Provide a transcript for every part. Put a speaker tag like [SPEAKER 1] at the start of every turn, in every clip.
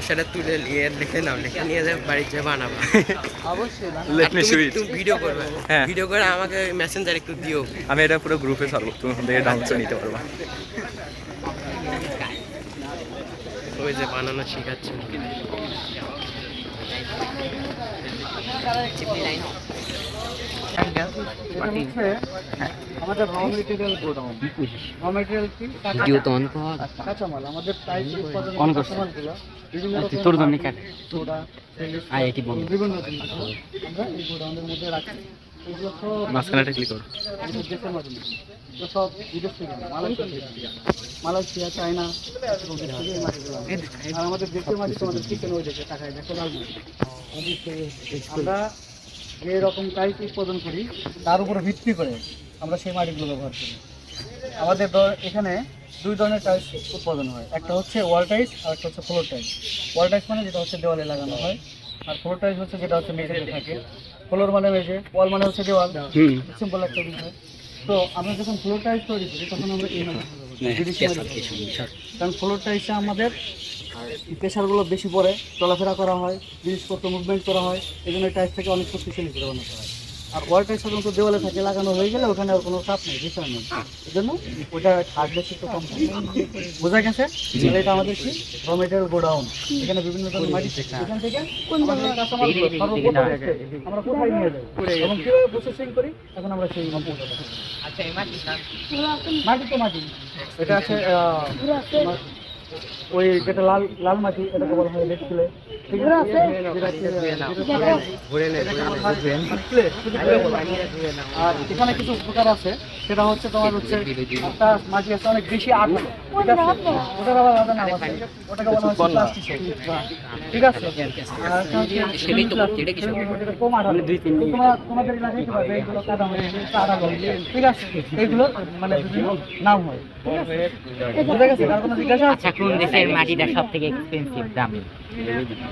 [SPEAKER 1] সেটা তুলে নিয়ে লিখে নাও, লিখে নিয়ে যাবে বাড়িতে বানাবো
[SPEAKER 2] অবশ্যই।
[SPEAKER 1] তুমি ভিডিও করবে,
[SPEAKER 2] হ্যাঁ
[SPEAKER 1] ভিডিও করে আমাকে মেসেঞ্জার একটু দিও।
[SPEAKER 2] আমি এটা পুরো গ্রুপে ছাড়বো, তুমি ওখান থেকে ডাউনলোড করে নিতে পারবা।
[SPEAKER 1] ওই যে বানানো শিখাচ্ছে।
[SPEAKER 3] আমাদের র মেটেরিয়াল গোডাউন। র মেটেরিয়াল কি? কাঁচামাল। আমাদের টাইস উৎপাদনের কাঁচামালগুলো বিভিন্ন রকম সোডা, বিভিন্ন জিনিস আমরা এই গোডাউনের মধ্যে রাখি। এগুলো সব
[SPEAKER 2] মাঝখানেটা ক্লিক করো।
[SPEAKER 3] দেশের মাধ্যমে তো সব বিদেশ থেকে মালয়েশিয়া, চায়না থেকে এই মাটিগুলো আসে। আর আমাদের দেশের মাটি তোমাদের কিচেন ওই দেখে টাকায় দেখো লাল মাটি। আমরা যে রকম টাইস উৎপাদন করি তার উপরে ভিত্তি করে আমরা সেই মাটিগুলো ব্যবহার করি। আমাদের এখানে দুই ধরনের টাইস উৎপাদন হয়, একটা হচ্ছে ওয়াল টাইস আর একটা হচ্ছে ফ্লোর টাইস। ওয়াল টাইস মানে যেটা হচ্ছে দেওয়ালে লাগানো হয়, আর ফ্লোর টাইস হচ্ছে যেটা হচ্ছে মেঝেতে থাকে। ফ্লোর মানে মেঝে, ওয়াল মানে হচ্ছে দেওয়াল, সিম্পল একটা বিষয়। তো আমরা যখন ফ্লোর টাইস তৈরি করি তখন আমরা এই কারণ ফ্লোর টাইসে আমাদের প্রেশারগুলো বেশি পড়ে, চলাফেরা করা হয়, জিনিসপত্র মুভমেন্ট করা হয়, এই জন্য টাইস থেকে অনেক শক্তিশালী করে বানাতে হয়। আর ওয়াল টাইস সাধারণত দেওয়ালে থাকে, লাগানো হয়ে গেলে ওখানে আর কোনো চাপ নেই, বিষয় নেই, এই জন্য ওইটা হার্ডনেস একটু কম থাকে। বোঝা গেছে? এটা আমাদের কি র মেটেরিয়াল গোডাউন। এখানে বিভিন্ন ধরনের মাটি থেকে এখান থেকে আমরা কোথায় নিয়ে যাই এবং কীভাবে প্রসেসিং করি এখন আমরা সেই মাটি তো মাটি এটা আছে ওই যেটা লাল লাল মাটি, এটাকে বলা হয় রেড ক্লে। আর এখানে কিছু উপকার আছে, সেটা হচ্ছে তোমার হচ্ছে একটা মাটি আছে অনেক বেশি আঠা, ওটার আবার আলাদা নাম আছে, ওটাকে বলা হয় প্লাস্টিক। ঠিক আছে, কম আঠা তোমাদের এলাকায় কি পাবে, এইগুলো কাদা হয়, ঠিক আছে, এইগুলো মানে বিভিন্ন নাম হয়। বুঝা গেছে? কার কোনো জিজ্ঞাসা আছে?
[SPEAKER 4] কোন দেশের মাটিটা সব থেকে এক্সপেন্সিভ দামি?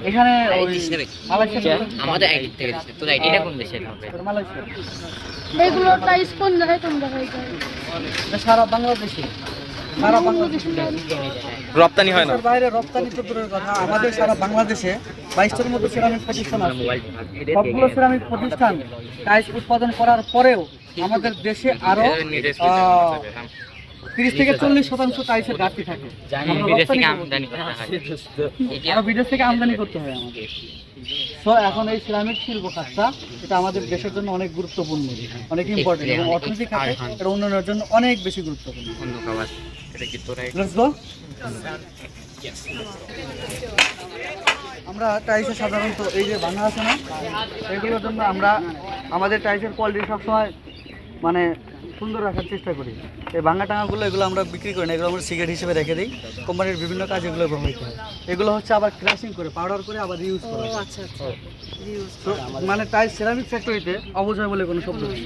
[SPEAKER 3] এখানে মালয়েশিয়া,
[SPEAKER 4] আমাদের আইডি থেকে দিচ্ছে। তো এটা কোন দেশের হবে?
[SPEAKER 3] মালয়েশিয়া।
[SPEAKER 5] এগুলো টাইস কোন জায়গায় কোন জায়গায় যায়?
[SPEAKER 3] সারা বাংলাদেশে, সারা বাংলাদেশে
[SPEAKER 2] রপ্তানি হয় না,
[SPEAKER 3] বাইরে রপ্তানি তো দূরের কথা, আমাদের সারা বাংলাদেশে 22টার মতো সিরামিক প্রতিষ্ঠান আছে। সবগুলো সিরামিক প্রতিষ্ঠান টাইস উৎপাদন করার পরেও আমাদের দেশে আরো 30 থেকে 40% টাইসের ঘাটতি থাকে। আরো বিদেশ থেকে আমদানি করতে হয় আমাদের। তো এখন এই সিরামিক শিল্প খাতটা এটা আমাদের দেশের জন্য অনেক গুরুত্বপূর্ণ, অনেক ইম্পর্টেন্ট এবং অর্থনৈতিক খাতে এটা উন্নয়নের জন্য অনেক বেশি গুরুত্বপূর্ণ। Let's go. আমরা টাইসে সাধারণত এই যে ভাঙা আছে না, এগুলোর জন্য আমরা আমাদের টাইসের কোয়ালিটি সবসময় মানে সুন্দর রাখার চেষ্টা করি। এই ভাঙা টাঙাগুলো এগুলো আমরা বিক্রি করি না, এগুলো আমরা সিগারেট হিসেবে রেখে দিই। কোম্পানির বিভিন্ন কাজে এগুলো ব্যবহৃত হয়। এগুলো হচ্ছে আবার ক্রাশিং করে পাউডার করে আবার ইউজ করা হয়। তো মানে টাইস সেরামিক ফ্যাক্টরিতে অবজয় বলে কোনো শব্দ নেই।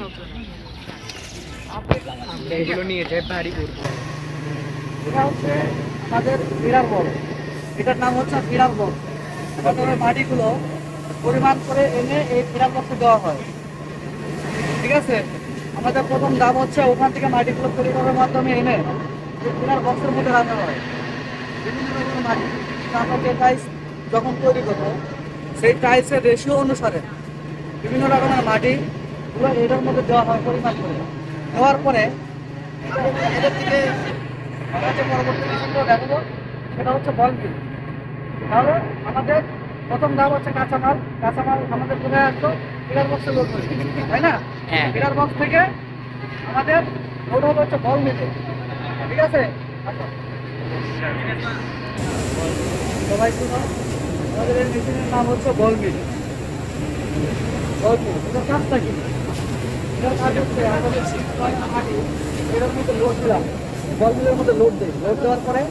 [SPEAKER 1] এগুলো নিয়ে যায় বাড়ি করবো।
[SPEAKER 3] এটা হচ্ছে আমাদের ফিডার বল, এটার নাম হচ্ছে ফিডার বল। প্রথমে মাটিগুলো পরিমাণ করে এনে এই ফিডার বক্সে দেওয়া হয়। ঠিক আছে, আমাদের প্রথম দাম হচ্ছে ওখান থেকে মাটিগুলো পরিমাণের মাধ্যমে এনে এই ফিডার বক্সের মধ্যে রাখা হয়। বিভিন্ন রকমের মাটি আমরা যে টাইস যখন তৈরি করবো সেই টাইসের রেশিও অনুসারে বিভিন্ন রকমের মাটিগুলো এটার মধ্যে দেওয়া হয় পরিমাণ করে। দেওয়ার পরে এদের থেকে আমরা যে পরবর্তী মেশিনটা দেখাবো সেটা হচ্ছে বল মিল। তাহলে আমাদের প্রথম দাম হচ্ছে কাঁচামাল আমাদের কোথায় আসতো ফিডার বক্সে লোড করে, তাই না? ফিডার বক্স থেকে আমাদের লোড হবে হচ্ছে বল মিলে। ঠিক আছে, সবাই শুনো, আমাদের এই মেশিনের নাম হচ্ছে বল মিল। এটার কাজটা কি? এটার কাজ হচ্ছে আমাদের মাটি এটার মধ্যে লোড দিলাম, বল মিলের মধ্যে লোড দেয়। লোড দেওয়ার পরে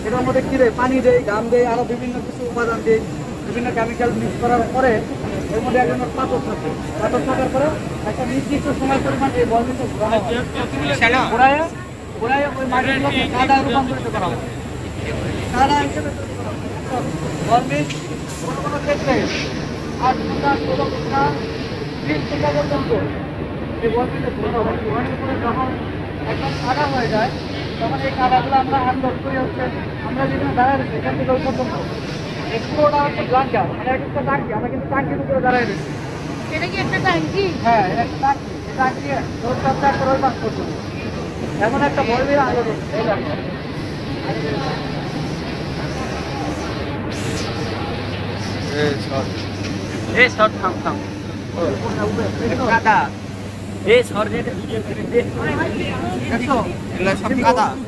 [SPEAKER 3] এটার মধ্যে কী দেয়, পানি দেয়, গাম দেয়, আরও বিভিন্ন কিছু উপাদান দেয়, বিভিন্ন কেমিক্যাল মিক্স করার পরে এর মধ্যে এক ধরনের পাথর থাকে। পাথর থাকার পরে একটা নির্দিষ্ট সময় পরিমাণ এই বল মিলটা ঘোরায় ওই মাটিগুলোকে কাদা রূপান্তরিত করা হয়। কাদা হিসেবে বল মিল কোনো কোনো ক্ষেত্রে 8 ঘন্টা 16 ঘন্টা 30 ঘন্টা পর্যন্ত এই বল মিলটা ঘোরানোর পরে যখন একদম কাদা হয়ে যায় তখন এই কাদাগুলো আমরা আনলোড করি হচ্ছে আমরা যেখানে দাঁড়ায় রয়েছি এখান থেকে ওই পর্যন্ত এই পুরোটা হচ্ছে ব্লাঙ্কার মানে এক একটা টাঙ্কি আমরা কিন্তু টাঙ্কির উপরে দাঁড়ায় রয়েছি।
[SPEAKER 5] এটা কি একটা ট্যাঙ্কি?
[SPEAKER 3] হ্যাঁ এটা একটা টাঙ্কি এই টাঙ্কি ওর পাশ থেকে ওই পাশ পর্যন্ত এমন একটা বড় বেড়ে আনলোড হচ্ছে এই দেখো।
[SPEAKER 2] এই শর্ট থাম থাম কাদা এই শর্ট যেটা
[SPEAKER 3] দেখছো?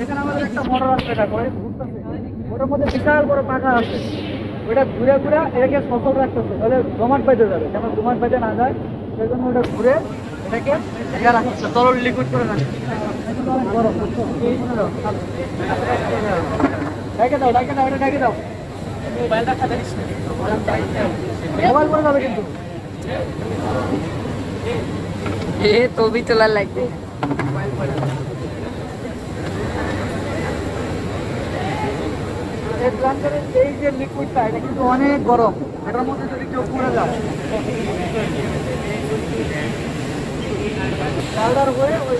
[SPEAKER 3] এখানে আমাদের একটা মোটর আছে দেখো এই ঘুরতেছে। ওটার মধ্যে বিশাল বড় পাখা আছে ওটা ঘুরে ঘুরে এটাকে সচল রাখতেছে তাহলে জমাট বেঁধে যাবে যেন জমাট বেঁধে না যায় সেই জন্য ওটা ঘুরে এটাকে ইয়ে রাখছে তরল লিকুইড করে রাখছে। ডেকে দাও এটা ডেকে দাও মোবাইলটা খাতে মোবাইল করে যাবে কিন্তু
[SPEAKER 4] ছবি তোলার লাগবে।
[SPEAKER 3] এই প্লান্টারের এই যে লিকুইডটা এটা কিন্তু অনেক গরম এটার মধ্যে যদি কেউ পড়ে যায় পাউডার হয়ে ওই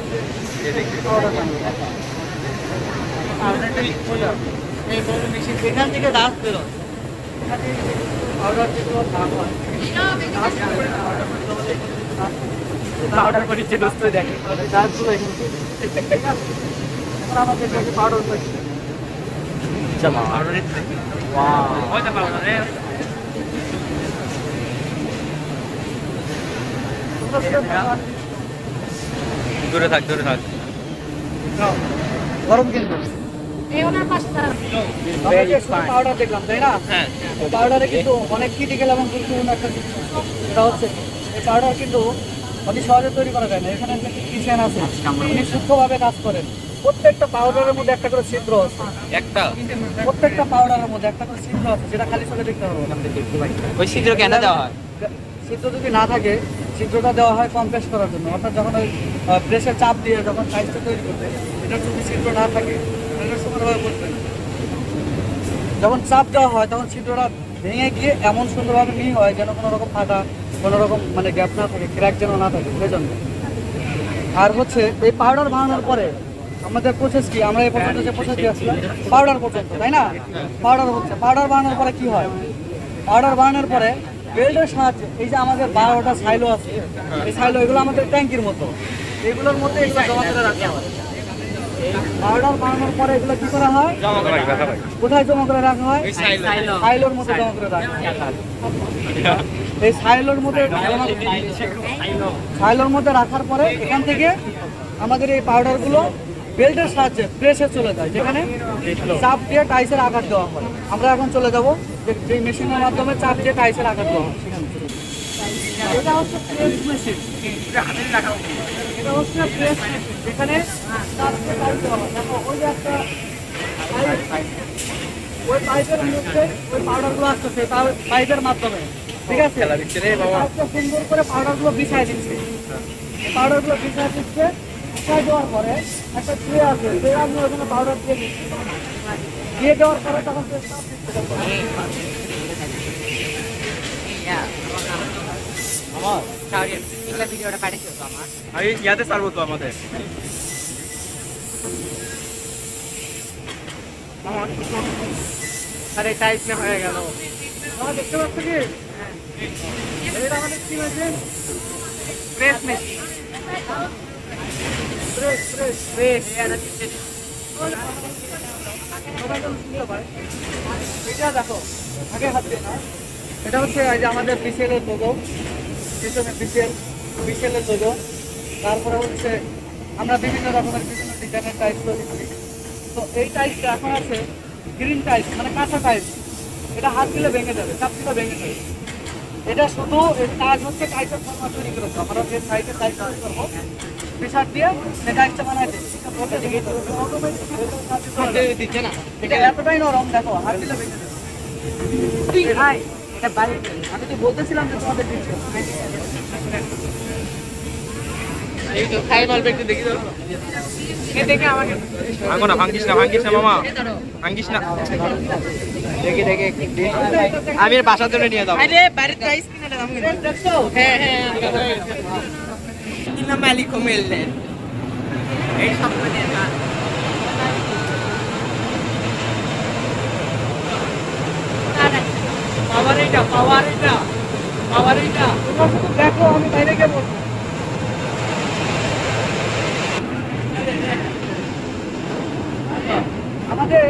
[SPEAKER 3] এখান থেকে দাঁত বেরোয় পাউডার যেগুলো দাম হয় পাউডার করেছে দোস্ত দেখে দাঁতগুলো এখান থেকে আমাদের কাছে পাউডার হয়েছে
[SPEAKER 2] দূরে থাক
[SPEAKER 3] গরম কিন্তু
[SPEAKER 5] এই ওনার পাশে দাঁড়ান।
[SPEAKER 3] পাউডার দেখলাম তাই না? পাউডারে কিন্তু অনেক ক্রিটিক্যাল এবং গুরুত্বপূর্ণ একটা জিনিস এটা হচ্ছে এই পাউডার কিন্তু অতি সহজে তৈরি করা যায় না এখানে একটা কিচেন আছে উনি সূক্ষ্মভাবে কাজ করেন প্রত্যেকটা পাউডারের মধ্যে একটা করে ছিদ্র আছে
[SPEAKER 2] একটা
[SPEAKER 3] প্রত্যেকটা পাউডারের মধ্যে একটা করে ছিদ্র আছে যেটা খালি চোখে দেখতে পারবো
[SPEAKER 2] ওই ছিদ্র কেন দেওয়া হয়?
[SPEAKER 3] ছিদ্র যদি না থাকে ছিদ্রটা দেওয়া হয় কম্প্রেস করার জন্য অর্থাৎ যখন ওই প্রেসের চাপ দিয়ে যখন সাইজটা তৈরি করবে এটার যদি ছিদ্র না থাকে এটা সুন্দরভাবে করবে যখন চাপ দেওয়া হয় তখন ছিদ্রটা ভেঙে গিয়ে এমন সুন্দরভাবে মিহি হয় যেন কোনো রকম ফাটা কোনো রকম মানে গ্যাপ না থাকে ক্র্যাক যেন না থাকে সেই জন্য আর হচ্ছে এই পাউডার বানানোর পরে আমাদের প্রসেস কি আমরা এই পর্যন্ত যে প্রসেস দিয়ে আসলাম পাউডার পর্যন্ত তাই না পাউডার হচ্ছে পাউডার বানানোর পরে কি হয় পাউডার বানানোর পরে বেল্টের সাহায্যে এই যে আমাদের 12টা সাইলো আছে এই সাইলো এগুলো আমাদের ট্যাঙ্কির মতো এগুলোর মধ্যে এগুলো জমা করে রাখা হয় পাউডার বানানোর পরে এগুলো কি করা হয় কোথায় জমা করে রাখা হয় সাইলোর মধ্যে জমা করে রাখা হয় এই সাইলোর মধ্যে রাখার পরে এখান থেকে আমাদের এই পাউডারগুলো বেল্টের সাহায্যে প্রেসে চলে যায় যেখানে চাপ দিয়ে টাইসের আঘাত দেওয়া হয় আমরা এখন চলে যাবো যে মেশিনের মাধ্যমে চাপ দিয়ে টাইসের আঘাত দেওয়া হয় এটা হচ্ছে প্রেস মেশিন এটা হচ্ছে প্রেস যেখানে চাপ দিয়ে টাইস দেওয়া হয় দেখো ওই যে একটা ওই পাইপের মধ্যে ওই পাউডারগুলো আসতেছে পাইপের মাধ্যমে ঠিক আছে সুন্দর করে পাউডারগুলো বিছাই দিচ্ছে পাউডারগুলো বিছাই দিচ্ছে বিছাই দেওয়ার পরে একটা ট্রে আছে ট্রে আমি ওখানে পাউডার দিয়ে দেওয়ার পরে তখন
[SPEAKER 4] ভিডিওটা পাঠিয়েছো তো আমার
[SPEAKER 2] আমি ইয়াতে ছাড়বো তো আমাদের
[SPEAKER 3] আরে টাইট না হয়ে গেল দেখতে পাচ্ছ কি এটা আমাদের কি মেশিন প্রেস মেশিন প্রেস এটা দেখো আগে হাত দিয়ে না এটা হচ্ছে এই যে আমাদের B.C.L এর লোগো পিছনে B.C.L এর লোগো তারপরে হচ্ছে আমরা বিভিন্ন রকমের বিভিন্ন ডিজাইনের টাইপ তৈরি করি তো এই টাইপটা এখন আছে গ্রিন টাইপ মানে কাঁচা টাইপ এটা হাত দিলে ভেঙে যাবে চাপ দিলে ভেঙে যাবে এটা শুধু কাজ হচ্ছে টাইপের ফর্মা তৈরি করেছে আমরা যে সাইডে টাইপ তৈরি করবো প্রেসার দিয়ে সেই টাইপটা বানাই দিচ্ছে না এটা এতটাই নরম দেখো হাত দিলে ভেঙে যাবে এটা বাইরে আমি তো বলতেছিলাম যে তোমাদের দিচ্ছে এই তো খাই মাল ব্যক্তি দেখি দাও দেখে আমাকে
[SPEAKER 2] ভাঙো না ভাঙিস না মামা ভাঙিস না
[SPEAKER 3] দেখি
[SPEAKER 2] আমি এর বাসার জন্য নিয়ে যাবো
[SPEAKER 4] আরে বাইরে প্রাইস কিনে দাম
[SPEAKER 3] দেখছো
[SPEAKER 4] হ্যাঁ কিনা মালিক কমেল এই সব নিয়ে
[SPEAKER 3] তোমরা শুধু দেখো, আমি বাইরে গিয়ে বলবো। আমাদের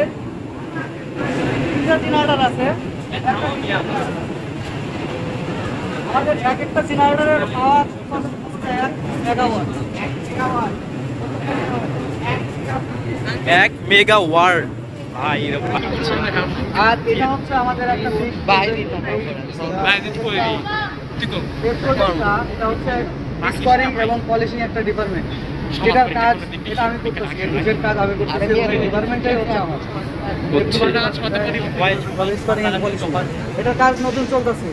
[SPEAKER 3] তিনটা জেনারেটর আছে। আমাদের এক একটা জেনারেটরের পাওয়ার 1 মেগাওয়াট।
[SPEAKER 2] 1 মেগাওয়াট। ভাই
[SPEAKER 3] আর এটা হচ্ছে আমাদের একটা বাইরে এটা হচ্ছে স্কোয়ারিং এবং পলিশিং একটা ডিপার্টমেন্ট। এটার কাজ এটা আমি করতেছি, এর কাজ আমি করতেছি, ডিপার্টমেন্টটাই হচ্ছে আমার। এটার কাজ নতুন চলতেছে।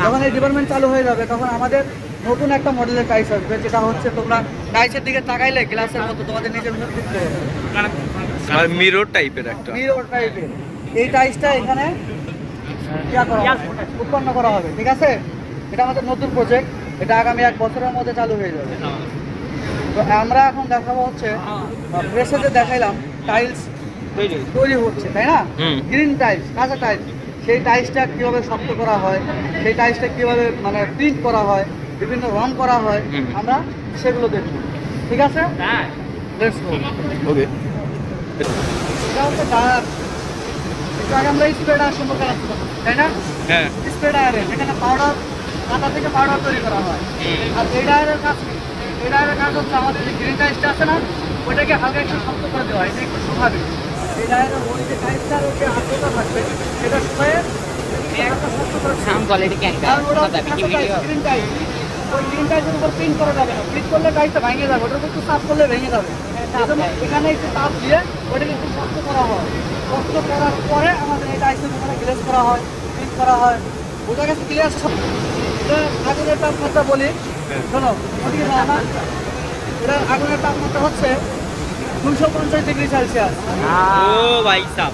[SPEAKER 3] যখন এই ডিপার্টমেন্ট চালু হয়ে যাবে তখন আমাদের নতুন একটা মডেলের টাইস আসবে, যেটা হচ্ছে তোমরা টাইসের দিকে তাকাইলে গ্লাসের মতো তোমাদের নিজের মুখ দেখতে হবে,
[SPEAKER 2] মিরর টাইপের একটা।
[SPEAKER 3] মিরর টাইপের। এই টাইসটা এখানে উৎপন্ন করা হবে, ঠিক আছে? এটা আমাদের নতুন প্রজেক্ট, এটা আগামী 1 বছরের মধ্যে চালু হয়ে যাবে। তো আমরা এখন দেখাবো হচ্ছে প্রেসে যে দেখাইলাম টাইলস তৈরি হচ্ছে, তাই না? গ্রিন টাইলস, কাঁচা টাইলস, সেই টাইলসটা কীভাবে শক্ত করা হয়, সেই টাইলসটা কীভাবে মানে প্রিন্ট করা হয়, বিভিন্ন রং করা হয়, আমরা সেগুলো দেখব, ঠিক আছে? Let's go.
[SPEAKER 2] ওকে,
[SPEAKER 3] এটা হচ্ছে ডায়ার। একটু আগে আমরা স্প্রেডার সম্পর্কে আলোচনা করছি, তাই না?
[SPEAKER 2] হ্যাঁ।
[SPEAKER 3] স্প্রেডারে এখানে পাউডার, কাঁচা থেকে পাউডার তৈরি করা হয়। আর এই ডায়ারের কাজ কি? এই ডায়ারের কাজ হচ্ছে আমাদের যে গ্রিন টাইলসটা আছে না, ওইটাকে হালকা একটু শক্ত করে দেওয়া, এটা একটু শুকাবে। এই ডায়ারের ওই যে টাইলসটার যে আর্দ্রতা থাকবে সেটা শুকিয়ে শক্ত করে
[SPEAKER 4] সাউন্ড কোয়ালিটি কেন
[SPEAKER 3] গ্রিন টাইলস, ওই গ্রিন টাইলসের উপর প্রিন্ট করা যাবে না, প্রিন্ট করলে টাইলসটা ভেঙে যাবে, ওটার উপর একটু চাপ করলে ভেঙে যাবে। এজন্য এখানে একটু চাপ দিয়ে ওটাকে একটু শক্ত করা হয়। শক্ত করার পরে আমাদের এই টাইলসের উপরে গ্লেজ করা হয়, প্রিন্ট করা হয়। ওটা গেছে ক্লিয়ার। আগুনের তাপমাত্রা বলি, শোনো, ওদিকে যাও না। এটা আগুনের তাপমাত্রা হচ্ছে 250 ডিগ্রি সেলসিয়াস।
[SPEAKER 2] ও ভাই সাব,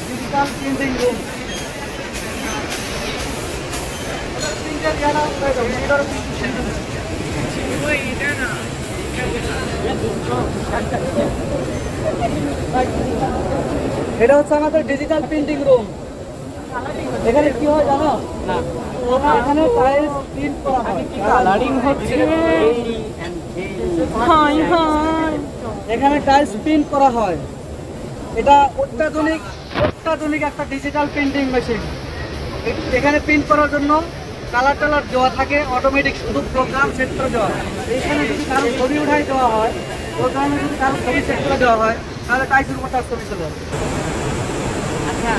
[SPEAKER 3] ডিজিটাল প্রিন্টিং রুম। এটা হচ্ছে আমাদের ডিজিটাল প্রিন্টিং রুম। এখানে কি হয় জানো? না, এখানে টাইলস প্রিন্ট করা হয়, কালারিং হচ্ছে, এখানে টাইলস প্রিন্ট করা হয়। এটা অত্যাধুনিক একটা ডিজিটাল প্রিন্টিং মেশিন। এখানে প্রিন্ট করার জন্য কালার টালার দেওয়া থাকে, অটোমেটিক, শুধু প্রোগ্রাম সেট করে দেওয়া হয়। এইখানে যদি কারো ছবি উঠাই দেওয়া হয়, প্রোগ্রামে যদি কারো ছবি সেট করে দেওয়া হয়, তাহলে টাইসের উপর তার ছবি চলে যাবে।
[SPEAKER 4] আচ্ছা,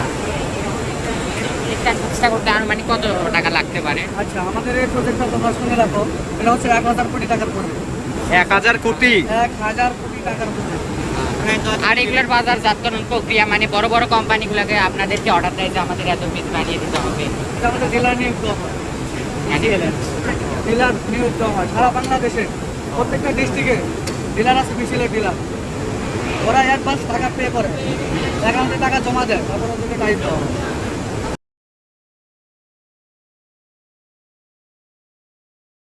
[SPEAKER 4] এটা চেষ্টা করতে আনুমানিক কত টাকা লাগতে পারে?
[SPEAKER 3] আচ্ছা, আমাদের এই প্রজেক্টটা তোমরা শুনে রাখো, এটা হচ্ছে 1000 কোটি টাকার প্রজেক্ট।
[SPEAKER 2] 1000 কোটি?
[SPEAKER 3] 1000 কোটি টাকার প্রজেক্ট।
[SPEAKER 4] আর এগুলোর বাজারজাতকরণ প্রক্রিয়া মানে বড় বড় কোম্পানিগুলোকে আপনাদেরকে অর্ডার দেয় যে আমাদের এত পিস বানিয়ে দিতে হবে,
[SPEAKER 3] এটা আমাদের ডিলার নিয়োগ দেওয়া হয়। ডিলার নিয়োগ দেওয়া হয় সারা বাংলাদেশে, প্রত্যেকটা ডিস্ট্রিক্টে ডিলার আছে, B.C.L ডিলার। ওরা অ্যাডভান্স টাকা পে করে, অ্যাকাউন্টে টাকা জমা দেয়, তারপর ওদেরকে টাইপ দেওয়া হয়।